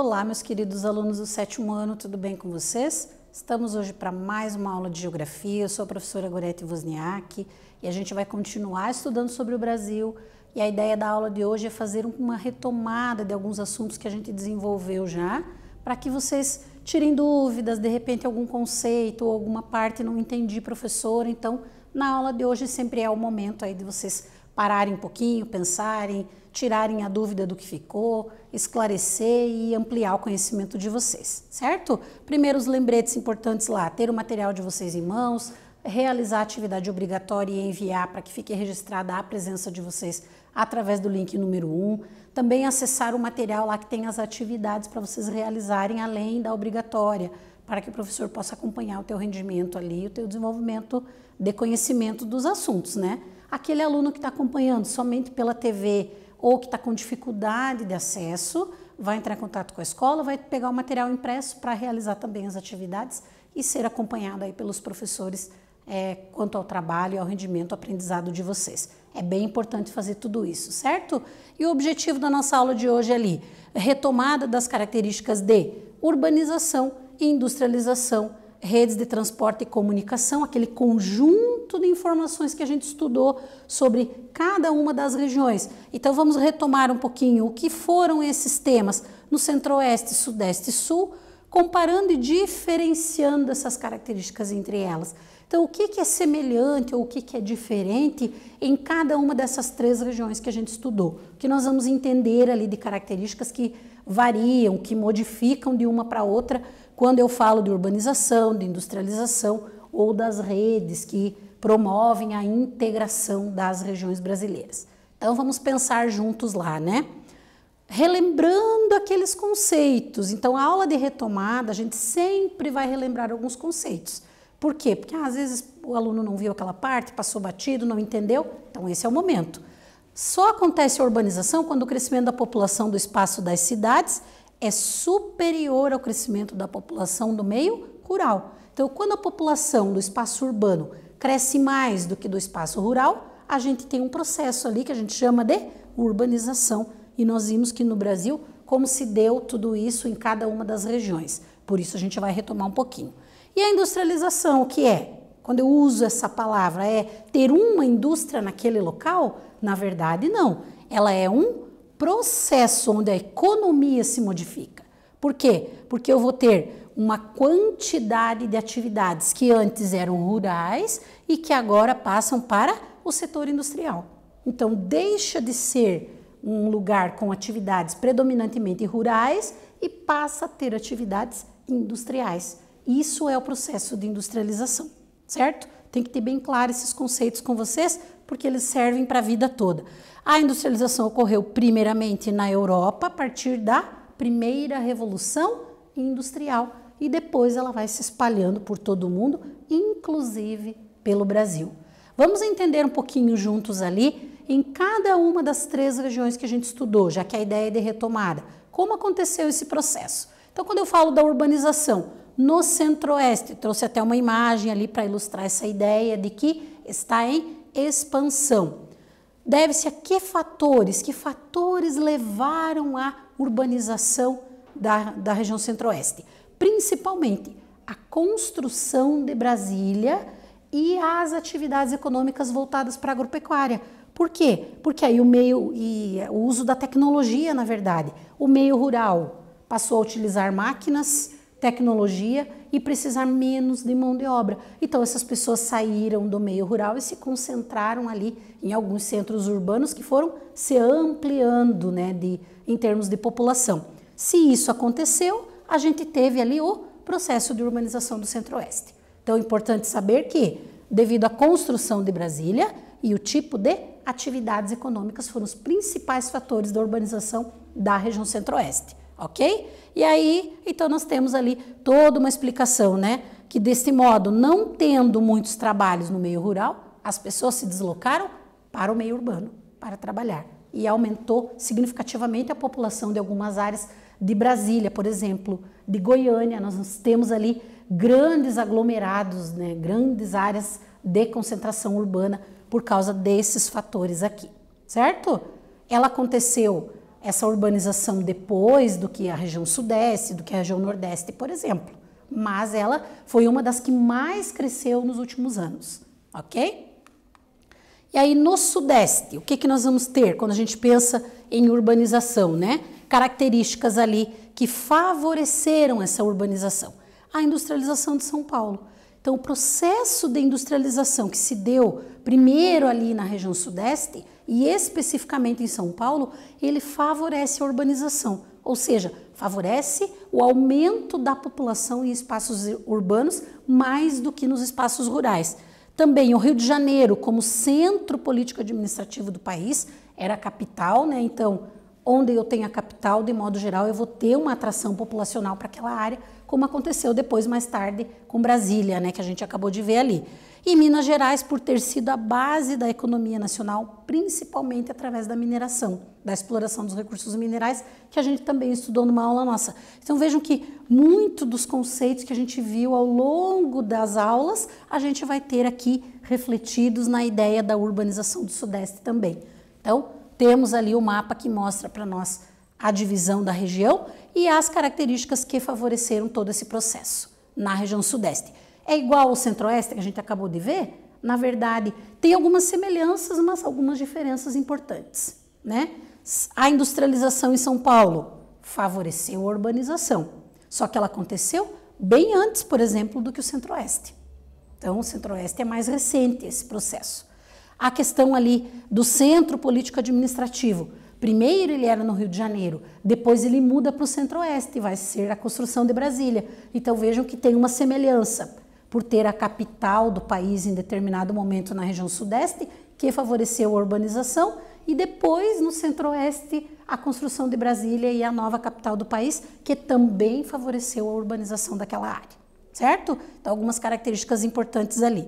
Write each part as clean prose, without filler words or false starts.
Olá, meus queridos alunos do 7º ano, tudo bem com vocês? Estamos hoje para mais uma aula de Geografia. Eu sou a professora Gorete Wozniak e a gente vai continuar estudando sobre o Brasil. E a ideia da aula de hoje é fazer uma retomada de alguns assuntos que a gente desenvolveu já, para que vocês tirem dúvidas, de repente algum conceito ou alguma parte não entendi, professora. Então, na aula de hoje sempre é o momento aí de vocês pararem um pouquinho, pensarem, tirarem a dúvida do que ficou, esclarecer e ampliar o conhecimento de vocês, certo? Primeiro, os lembretes importantes lá, ter o material de vocês em mãos, realizar a atividade obrigatória e enviar para que fique registrada a presença de vocês através do link número 1. Também acessar o material lá que tem as atividades para vocês realizarem além da obrigatória, para que o professor possa acompanhar o teu rendimento ali, o teu desenvolvimento de conhecimento dos assuntos, né? Aquele aluno que está acompanhando somente pela TV ou que está com dificuldade de acesso, vai entrar em contato com a escola, vai pegar o material impresso para realizar também as atividades e ser acompanhado aí pelos professores quanto ao trabalho e ao rendimento, aprendizado de vocês. É bem importante fazer tudo isso, certo? E o objetivo da nossa aula de hoje é ali, retomada das características de urbanização e industrialização, redes de transporte e comunicação, aquele conjunto de informações que a gente estudou sobre cada uma das regiões. Então vamos retomar um pouquinho o que foram esses temas no Centro-Oeste, Sudeste e Sul, comparando e diferenciando essas características entre elas. Então, o que é semelhante ou o que é diferente em cada uma dessas três regiões que a gente estudou? Que nós vamos entender ali de características que variam, que modificam de uma para outra, quando eu falo de urbanização, de industrialização ou das redes que promovem a integração das regiões brasileiras. Então, vamos pensar juntos lá, né? Relembrando aqueles conceitos. Então, a aula de retomada, a gente sempre vai relembrar alguns conceitos. Por quê? Porque às vezes o aluno não viu aquela parte, passou batido, não entendeu. Então, esse é o momento. Só acontece a urbanização quando o crescimento da população do espaço das cidades é superior ao crescimento da população do meio rural. Então, quando a população do espaço urbano cresce mais do que do espaço rural, a gente tem um processo ali que a gente chama de urbanização. E nós vimos que no Brasil, como se deu tudo isso em cada uma das regiões. Por isso, a gente vai retomar um pouquinho. E a industrialização, o que é? Quando eu uso essa palavra, é ter uma indústria naquele local? Na verdade, não. Ela é um processo onde a economia se modifica. Por quê? Porque eu vou ter uma quantidade de atividades que antes eram rurais e que agora passam para o setor industrial. Então, deixa de ser um lugar com atividades predominantemente rurais e passa a ter atividades industriais. Isso é o processo de industrialização, certo? Tem que ter bem claro esses conceitos com vocês, porque eles servem para a vida toda. A industrialização ocorreu primeiramente na Europa, a partir da primeira revolução industrial, e depois ela vai se espalhando por todo o mundo, inclusive pelo Brasil. Vamos entender um pouquinho juntos ali, em cada uma das três regiões que a gente estudou, já que a ideia é de retomada. Como aconteceu esse processo? Então, quando eu falo da urbanização, no Centro-Oeste, trouxe até uma imagem ali para ilustrar essa ideia de que está em expansão. Deve-se a que fatores levaram à urbanização da região Centro-Oeste? Principalmente a construção de Brasília e as atividades econômicas voltadas para a agropecuária. Por quê? Porque aí o uso da tecnologia, na verdade, o meio rural passou a utilizar máquinas, tecnologia e precisar menos de mão de obra. Então, essas pessoas saíram do meio rural e se concentraram ali em alguns centros urbanos que foram se ampliando, né, em termos de população. Se isso aconteceu, a gente teve ali o processo de urbanização do Centro-Oeste. Então, é importante saber que, devido à construção de Brasília e o tipo de atividades econômicas, foram os principais fatores da urbanização da região Centro-Oeste. Ok? E aí, então nós temos ali toda uma explicação, né? Que desse modo, não tendo muitos trabalhos no meio rural, as pessoas se deslocaram para o meio urbano, para trabalhar. E aumentou significativamente a população de algumas áreas de Brasília, por exemplo, de Goiânia. Nós temos ali grandes aglomerados, né? Grandes áreas de concentração urbana por causa desses fatores aqui, certo? Ela aconteceu essa urbanização depois do que a região sudeste, do que a região nordeste, por exemplo. Mas ela foi uma das que mais cresceu nos últimos anos, ok? E aí no sudeste, o que nós vamos ter quando a gente pensa em urbanização, né? Características ali que favoreceram essa urbanização. A industrialização de São Paulo. Então, o processo de industrialização que se deu primeiro ali na região sudeste e especificamente em São Paulo, ele favorece a urbanização, ou seja, favorece o aumento da população em espaços urbanos mais do que nos espaços rurais. Também o Rio de Janeiro, como centro político administrativo do país, era a capital, né? Então, onde eu tenho a capital, de modo geral, eu vou ter uma atração populacional para aquela área, como aconteceu depois, mais tarde, com Brasília, né, que a gente acabou de ver ali. E Minas Gerais, por ter sido a base da economia nacional, principalmente através da mineração, da exploração dos recursos minerais, que a gente também estudou numa aula nossa. Então vejam que muito dos conceitos que a gente viu ao longo das aulas, a gente vai ter aqui refletidos na ideia da urbanização do Sudeste também. Então, temos ali o mapa que mostra para nós a divisão da região e as características que favoreceram todo esse processo na região sudeste. É igual ao centro-oeste que a gente acabou de ver? Na verdade, tem algumas semelhanças, mas algumas diferenças importantes, né? A industrialização em São Paulo favoreceu a urbanização, só que ela aconteceu bem antes, por exemplo, do que o centro-oeste. Então, o centro-oeste é mais recente esse processo. A questão ali do centro político administrativo. Primeiro ele era no Rio de Janeiro, depois ele muda para o centro-oeste, vai ser a construção de Brasília. Então vejam que tem uma semelhança, por ter a capital do país em determinado momento na região sudeste, que favoreceu a urbanização, e depois no centro-oeste a construção de Brasília e a nova capital do país, que também favoreceu a urbanização daquela área, certo? Então algumas características importantes ali.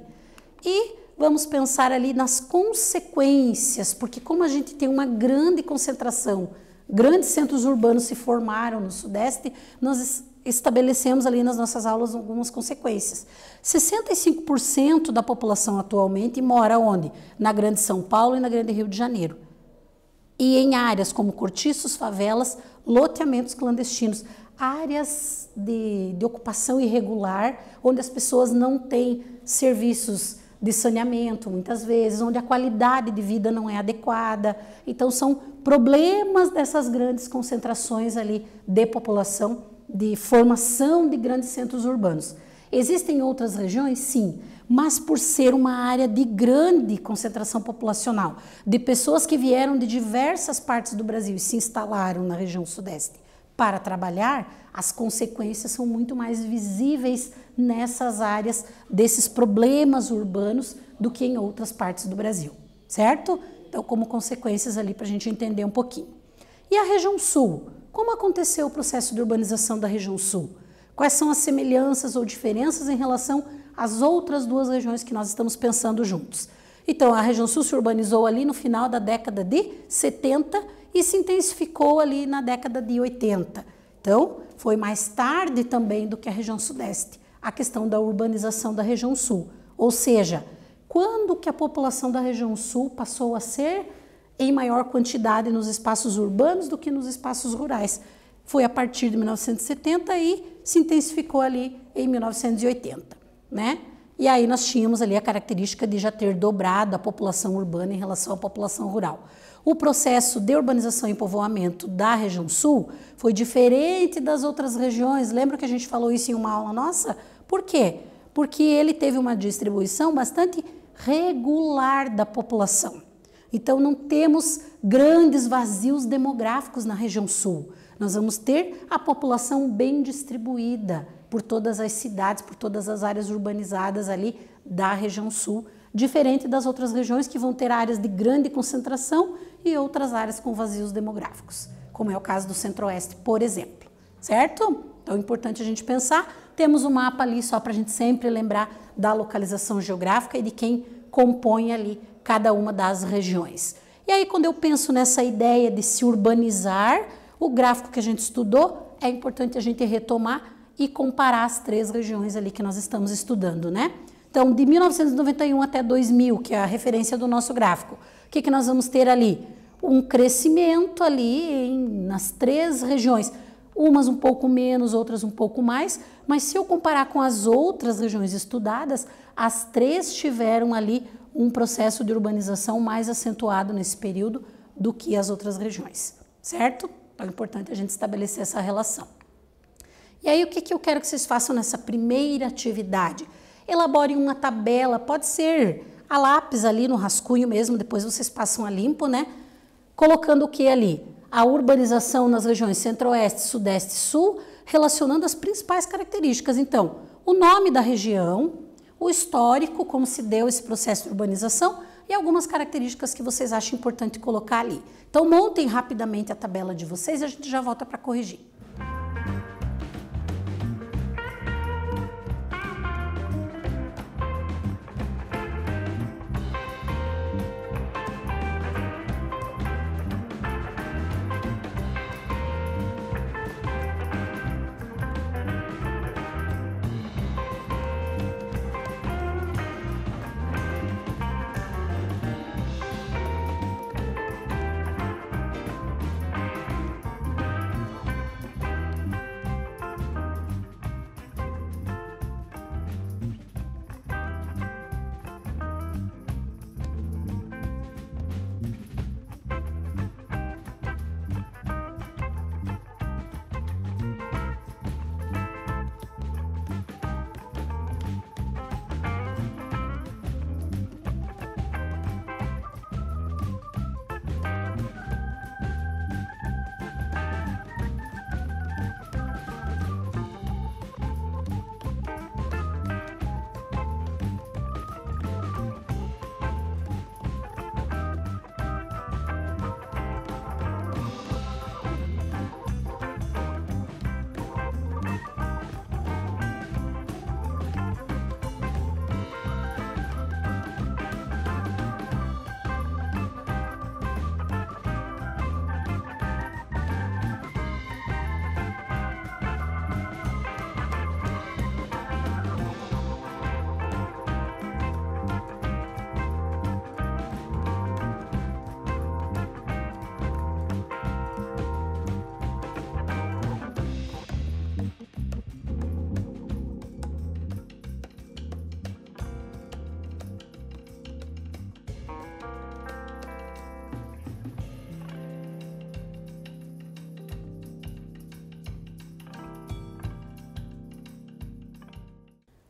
E vamos pensar ali nas consequências, porque como a gente tem uma grande concentração, grandes centros urbanos se formaram no Sudeste, nós estabelecemos ali nas nossas aulas algumas consequências. 65% da população atualmente mora onde? Na Grande São Paulo e na Grande Rio de Janeiro. E em áreas como cortiços, favelas, loteamentos clandestinos, áreas de ocupação irregular, onde as pessoas não têm serviços de saneamento, muitas vezes, onde a qualidade de vida não é adequada. Então, são problemas dessas grandes concentrações ali de população, de formação de grandes centros urbanos. Existem outras regiões? Sim, mas por ser uma área de grande concentração populacional, de pessoas que vieram de diversas partes do Brasil e se instalaram na região sudeste para trabalhar, as consequências são muito mais visíveis nessas áreas desses problemas urbanos do que em outras partes do Brasil, certo? Então, como consequências ali para a gente entender um pouquinho. E a região sul? Como aconteceu o processo de urbanização da região sul? Quais são as semelhanças ou diferenças em relação às outras duas regiões que nós estamos pensando juntos? Então, a região sul se urbanizou ali no final da década de 70 e se intensificou ali na década de 80. Então, foi mais tarde também do que a região sudeste, a questão da urbanização da região sul. Ou seja, quando que a população da região sul passou a ser em maior quantidade nos espaços urbanos do que nos espaços rurais? Foi a partir de 1970 e se intensificou ali em 1980, né? E aí nós tínhamos ali a característica de já ter dobrado a população urbana em relação à população rural. O processo de urbanização e povoamento da região sul foi diferente das outras regiões. Lembra que a gente falou isso em uma aula nossa? Por quê? Porque ele teve uma distribuição bastante regular da população. Então, não temos grandes vazios demográficos na região sul. Nós vamos ter a população bem distribuída por todas as cidades, por todas as áreas urbanizadas ali da região sul, diferente das outras regiões que vão ter áreas de grande concentração e outras áreas com vazios demográficos, como é o caso do Centro-Oeste, por exemplo, certo? Então é importante a gente pensar, temos um mapa ali só para a gente sempre lembrar da localização geográfica e de quem compõe ali cada uma das regiões. E aí quando eu penso nessa ideia de se urbanizar, o gráfico que a gente estudou, é importante a gente retomar e comparar as três regiões ali que nós estamos estudando, né? Então, de 1991 até 2000, que é a referência do nosso gráfico, o que nós vamos ter ali? um crescimento ali nas 3 regiões, umas um pouco menos, outras um pouco mais, mas se eu comparar com as outras regiões estudadas, as 3 tiveram ali um processo de urbanização mais acentuado nesse período do que as outras regiões, certo? Então é importante a gente estabelecer essa relação. E aí o que eu quero que vocês façam nessa primeira atividade? Elaborem uma tabela, pode ser a lápis ali no rascunho mesmo, depois vocês passam a limpo, né? Colocando o que ali? A urbanização nas regiões Centro-Oeste, Sudeste e Sul, relacionando as principais características. Então, o nome da região, o histórico, como se deu esse processo de urbanização e algumas características que vocês acham importante colocar ali. Então, montem rapidamente a tabela de vocês e a gente já volta para corrigir.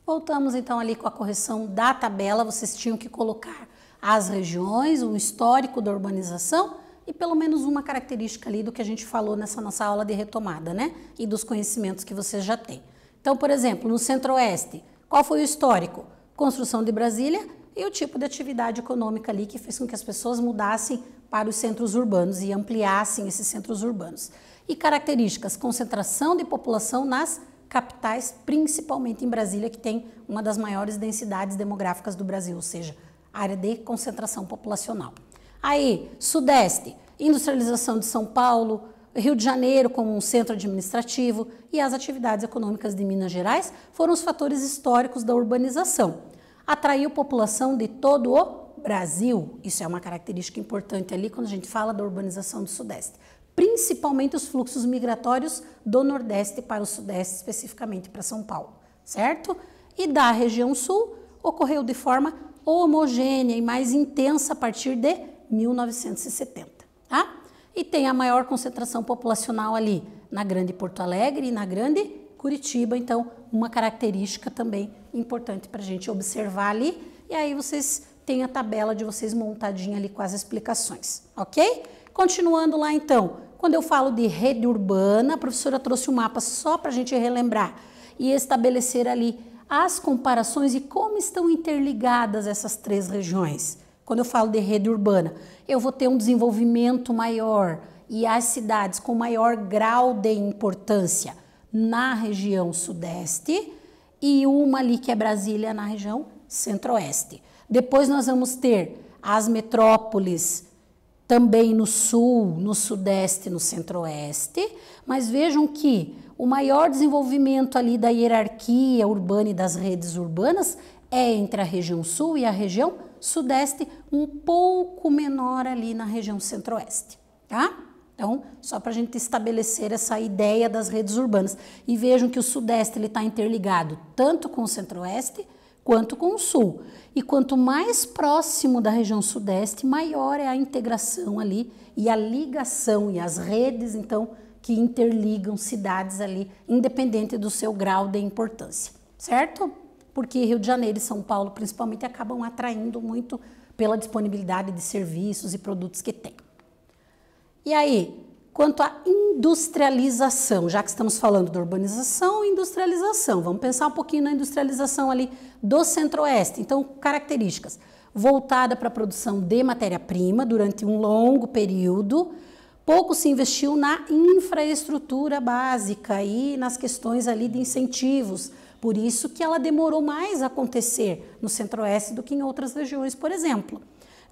Voltamos então ali com a correção da tabela, vocês tinham que colocar as regiões, o histórico da urbanização e pelo menos uma característica ali do que a gente falou nessa nossa aula de retomada, né? E dos conhecimentos que vocês já têm. Então, por exemplo, no Centro-Oeste, qual foi o histórico? Construção de Brasília e o tipo de atividade econômica ali que fez com que as pessoas mudassem para os centros urbanos e ampliassem esses centros urbanos. E características, concentração de população nas capitais, principalmente em Brasília, que tem uma das maiores densidades demográficas do Brasil, ou seja, área de concentração populacional. Aí, Sudeste, industrialização de São Paulo, Rio de Janeiro como um centro administrativo e as atividades econômicas de Minas Gerais foram os fatores históricos da urbanização. Atraiu população de todo o Brasil, isso é uma característica importante ali quando a gente fala da urbanização do Sudeste. Principalmente os fluxos migratórios do Nordeste para o Sudeste, especificamente para São Paulo, certo? E da região Sul ocorreu de forma homogênea e mais intensa a partir de 1970, tá? E tem a maior concentração populacional ali na Grande Porto Alegre e na Grande Curitiba, então uma característica também importante para a gente observar ali. E aí vocês têm a tabela de vocês montadinha ali com as explicações, ok? Continuando lá então, quando eu falo de rede urbana, a professora trouxe um mapa só para a gente relembrar e estabelecer ali as comparações e como estão interligadas essas 3 regiões. Quando eu falo de rede urbana, eu vou ter um desenvolvimento maior e as cidades com maior grau de importância na região Sudeste e uma ali que é Brasília na região Centro-Oeste. Depois nós vamos ter as metrópoles também no Sul, no Sudeste e no Centro-Oeste, mas vejam que o maior desenvolvimento ali da hierarquia urbana e das redes urbanas é entre a região Sul e a região Sudeste um pouco menor ali na região Centro-Oeste, tá? Então, só para a gente estabelecer essa ideia das redes urbanas. E vejam que o Sudeste está interligado tanto com o Centro-Oeste quanto com o Sul. E quanto mais próximo da região Sudeste, maior é a integração ali e a ligação e as redes, então, que interligam cidades ali, independente do seu grau de importância, certo? Porque Rio de Janeiro e São Paulo, principalmente, acabam atraindo muito pela disponibilidade de serviços e produtos que tem. E aí, quanto à industrialização, já que estamos falando de urbanização e industrialização, vamos pensar um pouquinho na industrialização ali do Centro-Oeste. Então, características: voltada para a produção de matéria-prima durante um longo período, pouco se investiu na infraestrutura básica e nas questões ali de incentivos, por isso que ela demorou mais a acontecer no Centro-Oeste do que em outras regiões, por exemplo.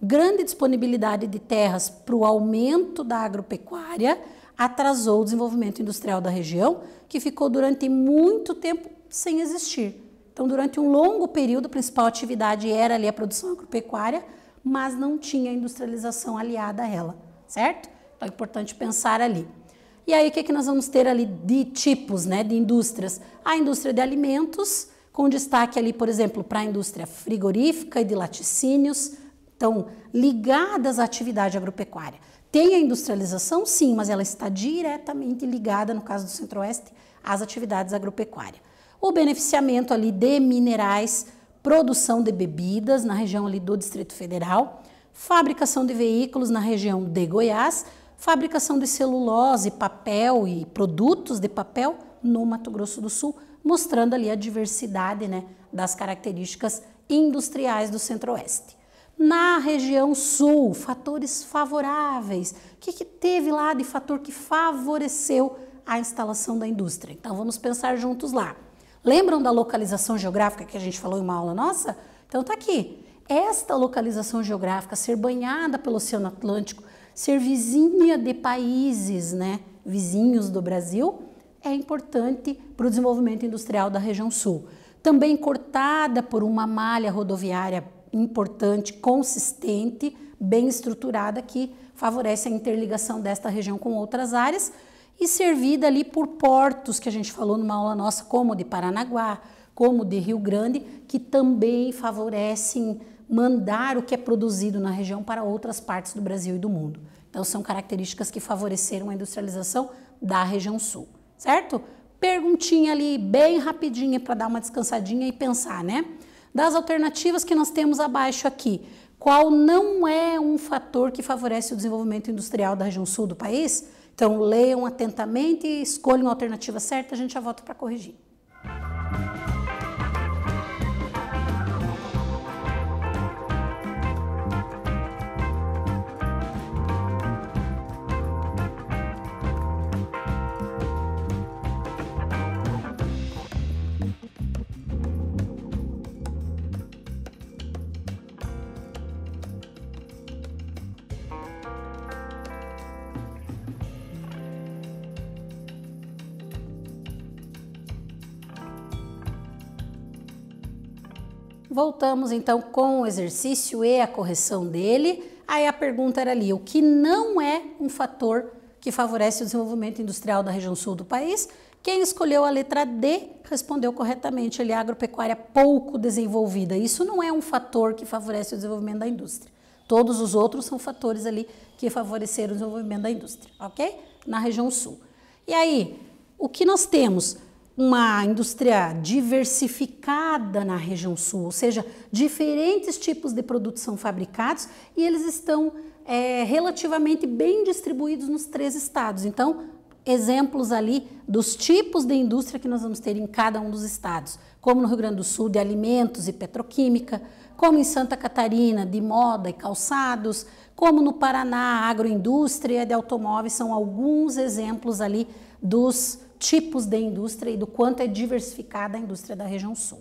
Grande disponibilidade de terras para o aumento da agropecuária atrasou o desenvolvimento industrial da região, que ficou durante muito tempo sem existir. Então, durante um longo período, a principal atividade era ali a produção agropecuária, mas não tinha industrialização aliada a ela, certo? Então, é importante pensar ali. E aí, o que nós vamos ter ali de tipos, né, de indústrias? A indústria de alimentos, com destaque ali, por exemplo, para a indústria frigorífica e de laticínios, então, ligadas à atividade agropecuária. Tem a industrialização, sim, mas ela está diretamente ligada, no caso do Centro-Oeste, às atividades agropecuárias. O beneficiamento ali de minerais, produção de bebidas na região ali do Distrito Federal, fabricação de veículos na região de Goiás, fabricação de celulose, papel e produtos de papel no Mato Grosso do Sul, mostrando ali a diversidade, né, das características industriais do Centro-Oeste. Na região Sul, fatores favoráveis. O que teve lá de fator que favoreceu a instalação da indústria? Então, vamos pensar juntos lá. Lembram da localização geográfica que a gente falou em uma aula nossa? Então, tá aqui. Esta localização geográfica, ser banhada pelo Oceano Atlântico, ser vizinha de países, né, vizinhos do Brasil, é importante para o desenvolvimento industrial da região Sul. Também cortada por uma malha rodoviária importante, consistente, bem estruturada, que favorece a interligação desta região com outras áreas e servida ali por portos, que a gente falou numa aula nossa, como de Paranaguá, como de Rio Grande, que também favorecem mandar o que é produzido na região para outras partes do Brasil e do mundo. Então, são características que favoreceram a industrialização da região Sul, certo? Perguntinha ali, bem rapidinha, para dar uma descansadinha e pensar, né? Das alternativas que nós temos abaixo aqui, qual não é um fator que favorece o desenvolvimento industrial da região sul do país? Então, leiam atentamente e escolham a alternativa certa, a gente já volta para corrigir. Voltamos então com o exercício e a correção dele. Aí a pergunta era ali, o que não é um fator que favorece o desenvolvimento industrial da região sul do país? Quem escolheu a letra D respondeu corretamente, ele é agropecuária pouco desenvolvida. Isso não é um fator que favorece o desenvolvimento da indústria. Todos os outros são fatores ali que favoreceram o desenvolvimento da indústria, ok? Na região sul. E aí, o que nós temos? Uma indústria diversificada na região sul, ou seja, diferentes tipos de produtos são fabricados e eles estão relativamente bem distribuídos nos 3 estados. Então, exemplos ali dos tipos de indústria que nós vamos ter em cada um dos estados, como no Rio Grande do Sul, de alimentos e petroquímica, como em Santa Catarina, de moda e calçados, como no Paraná, agroindústria de automóveis, são alguns exemplos ali dos tipos de indústria e do quanto é diversificada a indústria da região sul.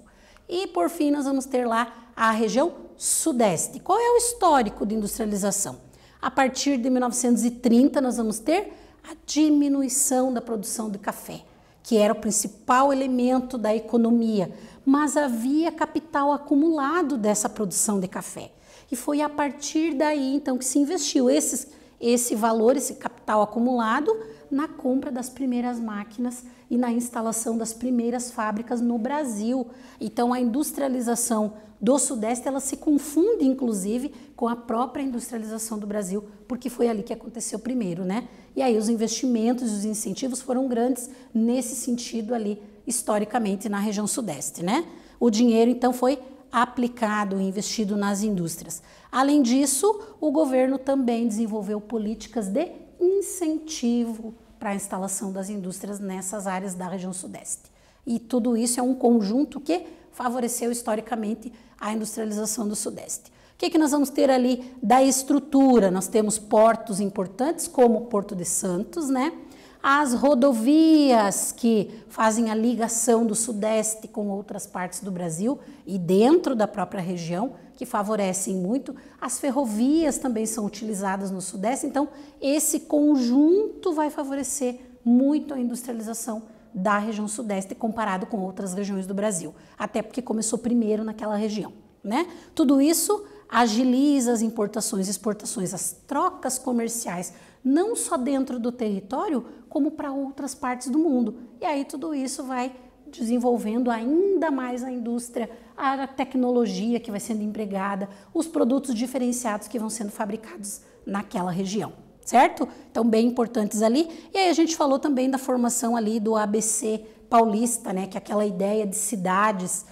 E, por fim, nós vamos ter lá a região sudeste. Qual é o histórico de industrialização? A partir de 1930, nós vamos ter a diminuição da produção de café, que era o principal elemento da economia, mas havia capital acumulado dessa produção de café. E foi a partir daí, então, que se investiu esse valor, esse capital acumulado na compra das primeiras máquinas e na instalação das primeiras fábricas no Brasil. Então, a industrialização do Sudeste, ela se confunde, inclusive, com a própria industrialização do Brasil, porque foi ali que aconteceu primeiro, né? E aí os investimentos e os incentivos foram grandes nesse sentido ali, historicamente, na região Sudeste, né? O dinheiro, então, foi aplicado e investido nas indústrias. Além disso, o governo também desenvolveu políticas de incentivo para a instalação das indústrias nessas áreas da região Sudeste. E tudo isso é um conjunto que favoreceu historicamente a industrialização do Sudeste. O que nós vamos ter ali da estrutura? Nós temos portos importantes como o Porto de Santos, né? As rodovias que fazem a ligação do Sudeste com outras partes do Brasil e dentro da própria região, que favorecem muito. As ferrovias também são utilizadas no Sudeste, então esse conjunto vai favorecer muito a industrialização da região Sudeste comparado com outras regiões do Brasil, até porque começou primeiro naquela região, né? Tudo isso agiliza as importações e exportações, as trocas comerciais, não só dentro do território, como para outras partes do mundo. E aí tudo isso vai desenvolvendo ainda mais a indústria, a tecnologia que vai sendo empregada, os produtos diferenciados que vão sendo fabricados naquela região, certo? Então, bem importantes ali. E aí a gente falou também da formação ali do ABC paulista, né? Que é aquela ideia de cidades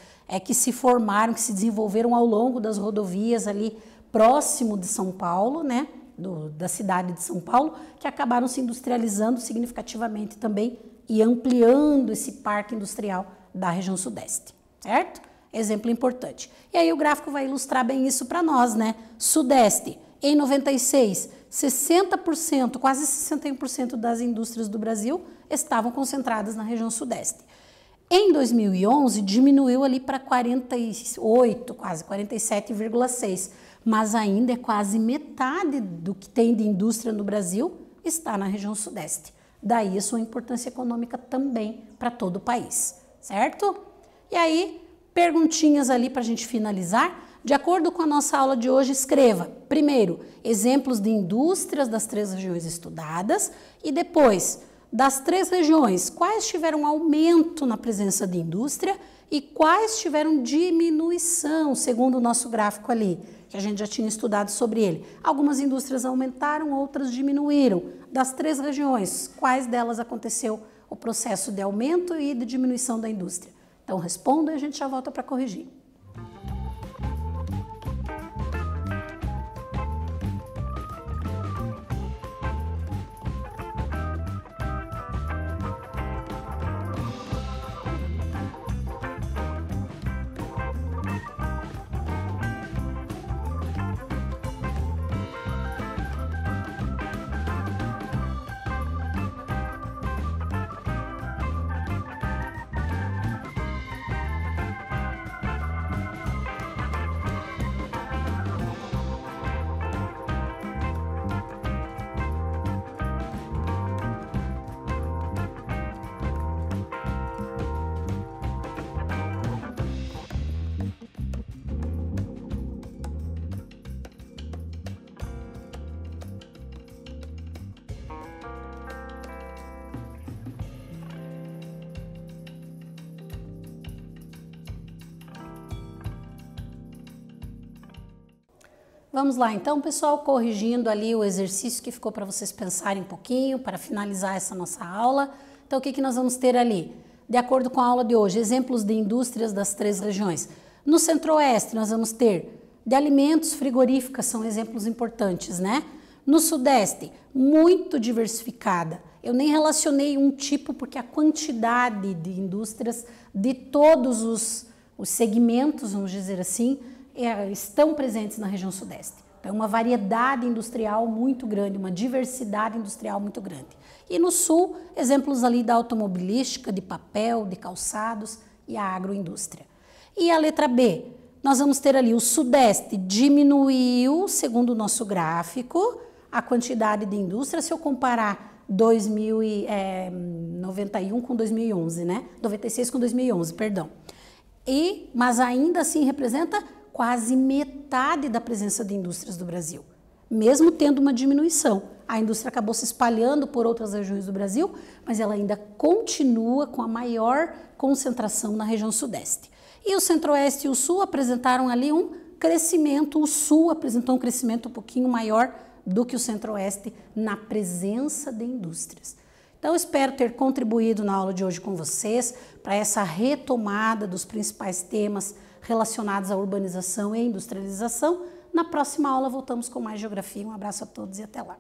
que se formaram, que se desenvolveram ao longo das rodovias ali próximo de São Paulo, né? Da cidade de São Paulo, que acabaram se industrializando significativamente também e ampliando esse parque industrial da região Sudeste, certo? Exemplo importante. E aí o gráfico vai ilustrar bem isso para nós, né? Sudeste, em 96, 60%, quase 61% das indústrias do Brasil estavam concentradas na região Sudeste. Em 2011, diminuiu ali para 48, quase 47,6%, mas ainda é quase metade do que tem de indústria no Brasil está na região Sudeste. Daí a sua importância econômica também para todo o país, certo? E aí, perguntinhas ali para a gente finalizar. De acordo com a nossa aula de hoje, escreva, primeiro, exemplos de indústrias das 3 regiões estudadas e depois, das 3 regiões, quais tiveram aumento na presença de indústria e quais tiveram diminuição, segundo o nosso gráfico ali, que a gente já tinha estudado sobre ele. Algumas indústrias aumentaram, outras diminuíram. Das 3 regiões, quais delas aconteceu o processo de aumento e de diminuição da indústria? Então, responda e a gente já volta para corrigir. Vamos lá, então, pessoal, corrigindo ali o exercício que ficou para vocês pensarem um pouquinho, para finalizar essa nossa aula. Então, o que nós vamos ter ali? De acordo com a aula de hoje, exemplos de indústrias das 3 regiões. No Centro-Oeste, nós vamos ter de alimentos, frigoríficas, são exemplos importantes, né? No Sudeste, muito diversificada. Eu nem relacionei um tipo, porque a quantidade de indústrias de todos os segmentos, vamos dizer assim, estão presentes na região Sudeste. Então, uma variedade industrial muito grande, uma diversidade industrial muito grande. E no Sul, exemplos ali da automobilística, de papel, de calçados e a agroindústria. E a letra B, nós vamos ter ali o Sudeste diminuiu, segundo o nosso gráfico, a quantidade de indústria, se eu comparar 91 com 2011, né? 96 com 2011, perdão. Mas ainda assim representa quase metade da presença de indústrias do Brasil. Mesmo tendo uma diminuição, a indústria acabou se espalhando por outras regiões do Brasil, mas ela ainda continua com a maior concentração na região sudeste. E o centro-oeste e o sul apresentaram ali um crescimento, o sul apresentou um crescimento um pouquinho maior do que o centro-oeste na presença de indústrias. Então, eu espero ter contribuído na aula de hoje com vocês para essa retomada dos principais temas relacionados à urbanização e industrialização. Na próxima aula voltamos com mais geografia. Um abraço a todos e até lá.